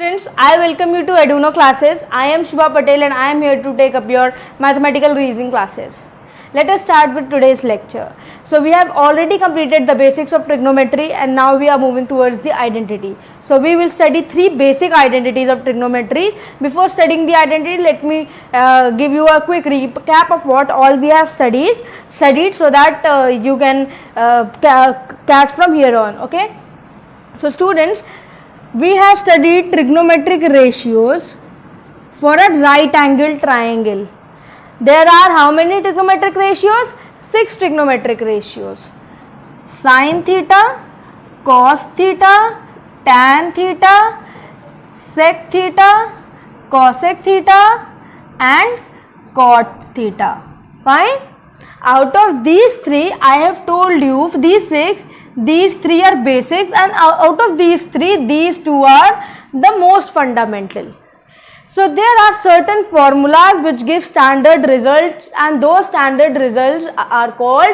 Students, I welcome you to Eduno classes. I am Shubha Patel and I am here to take up your mathematical reasoning classes. Let us start with today's lecture. So we have already completed the basics of trigonometry and now we are moving towards the identity. So we will study three basic identities of trigonometry. Before studying the identity, let me give you a quick recap of what all we have studied so that you can catch from here on. Okay. So students, we have studied trigonometric ratios for a right angle triangle. There are how many trigonometric ratios? 6 trigonometric ratios. Sin theta, cos theta, tan theta, sec theta, cosec theta and cot theta. Fine. Out of these three, I have told you these 6. These three are basics and out of these three, these two are the most fundamental. So there are certain formulas which give standard results and those standard results are called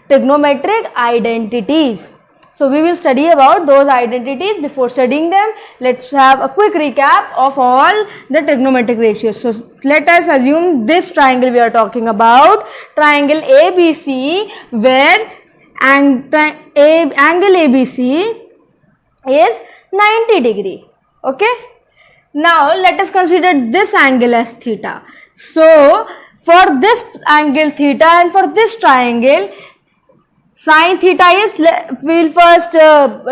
trigonometric identities. So we will study about those identities. Before studying them, let's have a quick recap of all the trigonometric ratios. So let us assume this triangle we are talking about, triangle ABC, where angle ABC is 90 degree. Okay. Now let us consider this angle as theta. So for this angle theta and for this triangle, sin theta is, we will first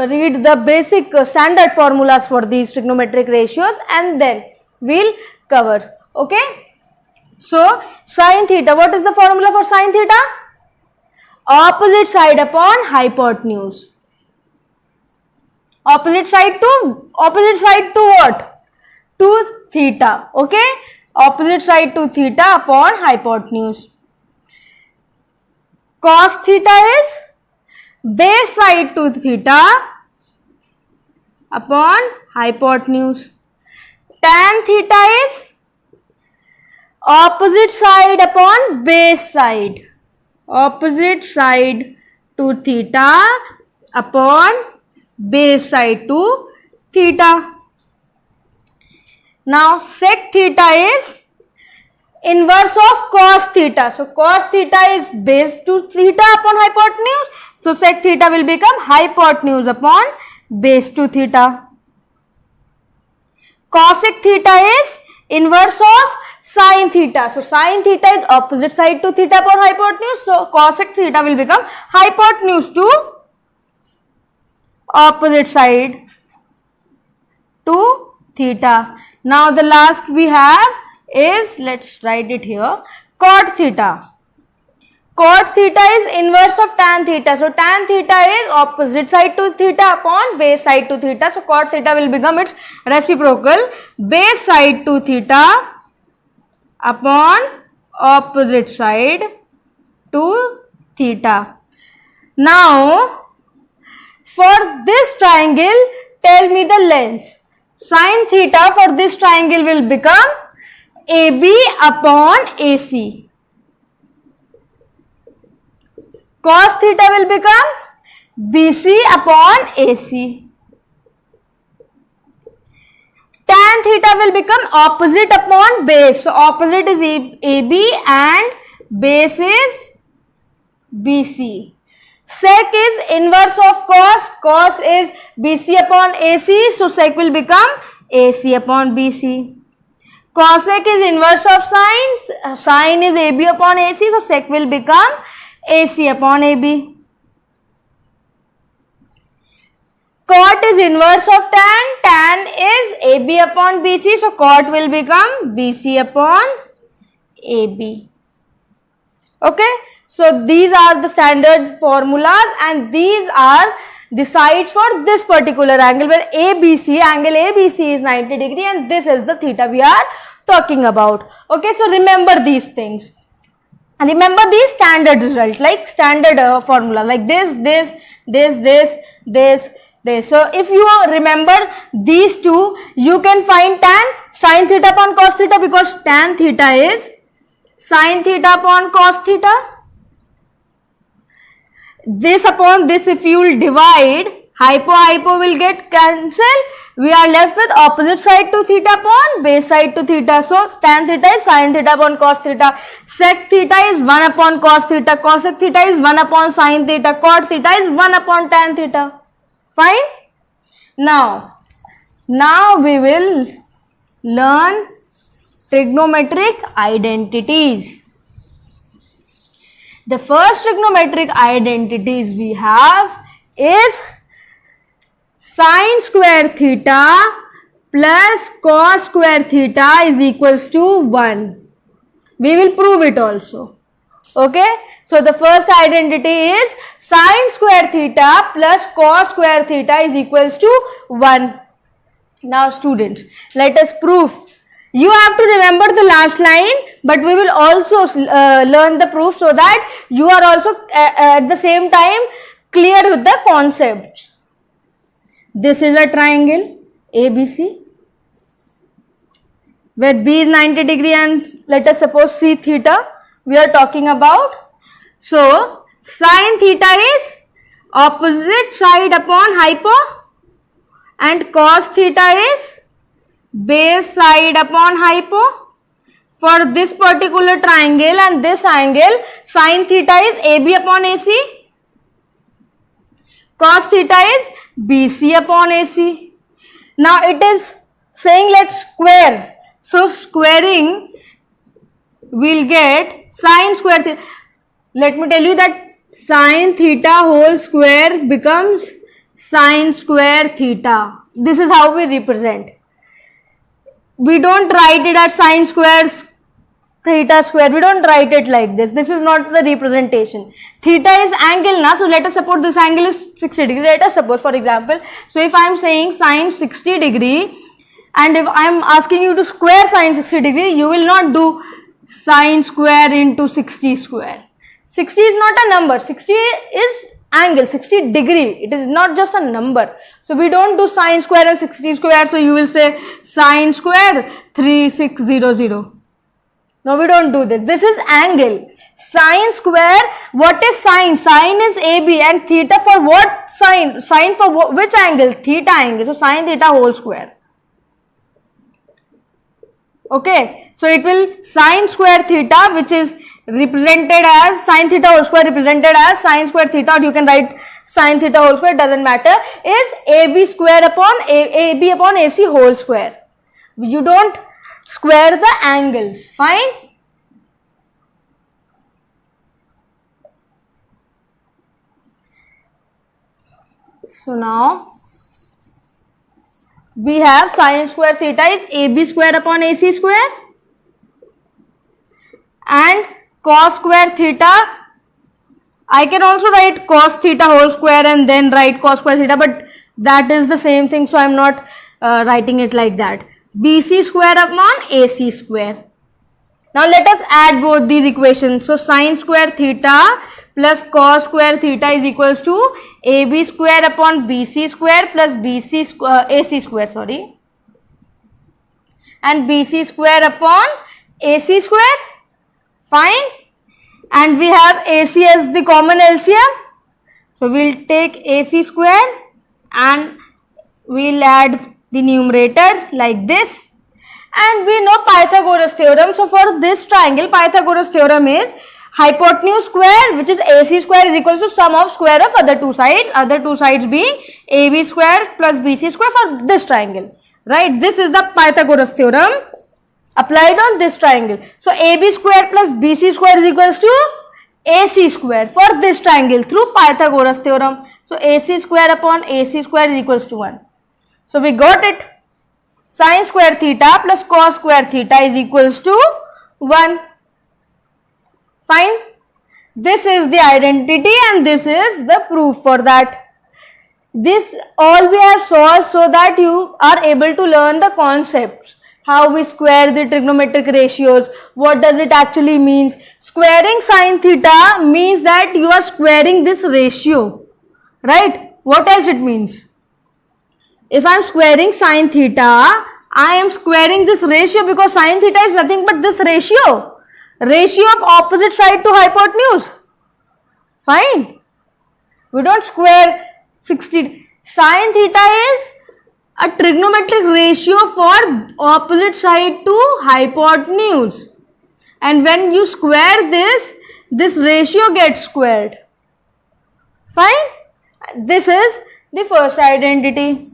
read the basic standard formulas for these trigonometric ratios and then we will cover. Okay. So sin theta, what is the formula for sin theta? Opposite side upon hypotenuse. Opposite side to what? To theta. Okay. Opposite side to theta upon hypotenuse. Cos theta is base side to theta upon hypotenuse. Tan theta is opposite side upon base side. Opposite side to theta upon base side to theta. Now sec theta is inverse of cos theta. So cos theta is base to theta upon hypotenuse. So sec theta will become hypotenuse upon base to theta. Cosec theta is inverse of sin theta. So sin theta is opposite side to theta upon hypotenuse. So cosec theta will become hypotenuse to opposite side to theta. Now the last we have is, let's write it here, cot theta. Cot theta is inverse of tan theta. So tan theta is opposite side to theta upon base side to theta. So cot theta will become its reciprocal, base side to theta upon opposite side to theta. Now for this triangle, tell me the length. Sin theta for this triangle will become AB upon AC. Cos theta will become BC upon AC. Tan theta will become opposite upon base. So opposite is AB and base is BC. Sec is inverse of cos. Cos is BC upon AC. So sec will become AC upon BC. Cosec is inverse of sin. Sin is AB upon AC. So sec will become AC upon AB. Cot is inverse of tan. Tan is AB upon BC. So cot will become BC upon AB. Okay. So these are the standard formulas and these are the sides for this particular angle where ABC, angle ABC is 90 degree and this is the theta we are talking about. Okay. So remember these things. And remember these standard results like standard formula like this. So if you remember these two, you can find tan sin theta upon cos theta because tan theta is sin theta upon cos theta. This upon this, if you will divide, hypo will get cancelled, We are left with opposite side to theta upon base side to theta. So tan theta is sin theta upon cos theta. Sec theta is 1 upon cos theta. Cosec theta is 1 upon sin theta. Cot theta is 1 upon tan theta. Fine? Now we will learn trigonometric identities. The first trigonometric identities we have is sin square theta plus cos square theta is equals to 1. We will prove it also. Okay. So the first identity is sin square theta plus cos square theta is equals to 1. Now students, let us prove. You have to remember the last line, but we will also learn the proof so that you are also at the same time clear with the concept. This is a triangle ABC where B is 90 degree and let us suppose C theta we are talking about. So sin theta is opposite side upon hypo and cos theta is base side upon hypo. For this particular triangle and this angle, sin theta is AB upon AC, cos theta is BC upon AC. Now it is saying let's square. So squaring we'll get sin square theta. Let me tell you that sin theta whole square becomes sin square theta. This is how we represent. We don't write it as sin square theta square. We don't write it like this. This is not the representation. Theta is angle na. So let us suppose this angle is 60 degree. Let us suppose for example. So if I am saying sin 60 degree and if I am asking you to square sin 60 degree, you will not do sin square into 60 square. 60 is not a number. 60 is angle, 60 degree. It is not just a number. So we don't do sin square and 60 square. So you will say sin square 3600. No, we don't do this. This is angle. Sin square, what is sine? Sine is AB and theta for what sine? Sine for which angle? Theta angle. So sin theta whole square. Okay. So it will sin square theta, which is represented as sin theta whole square, represented as sin square theta, or you can write sin theta whole square, doesn't matter, is AB square upon AB upon AC whole square. You don't square the angles. Fine. So now we have sin square theta is AB square upon AC square and cos square theta, I can also write cos theta whole square and then write cos square theta, but that is the same thing, so I am not writing it like that. BC square upon AC square. Now let us add both these equations. So sin square theta plus cos square theta is equals to AB square upon BC square plus AC square, sorry, and BC square upon AC square. Fine. And we have AC as the common LCM. So we'll take AC square and we'll add the numerator like this. And we know Pythagoras theorem. So for this triangle, Pythagoras theorem is hypotenuse square, which is AC square, is equal to sum of square of other two sides being AB square plus BC square for this triangle. Right? This is the Pythagoras theorem applied on this triangle. So AB square plus BC square is equals to AC square for this triangle through Pythagoras theorem. So AC square upon AC square is equals to 1. So we got it. Sin square theta plus cos square theta is equals to 1. Fine. This is the identity and this is the proof for that. This all we have solved so that you are able to learn the concepts. How we square the trigonometric ratios, what does it actually means. Squaring sin theta means that you are squaring this ratio, right? What else it means? If I am squaring sin theta, I am squaring this ratio because sin theta is nothing but this ratio of opposite side to hypotenuse. Fine. We don't square 60. Sin theta is a trigonometric ratio for opposite side to hypotenuse, and when you square this ratio gets squared. Fine. This is the first identity.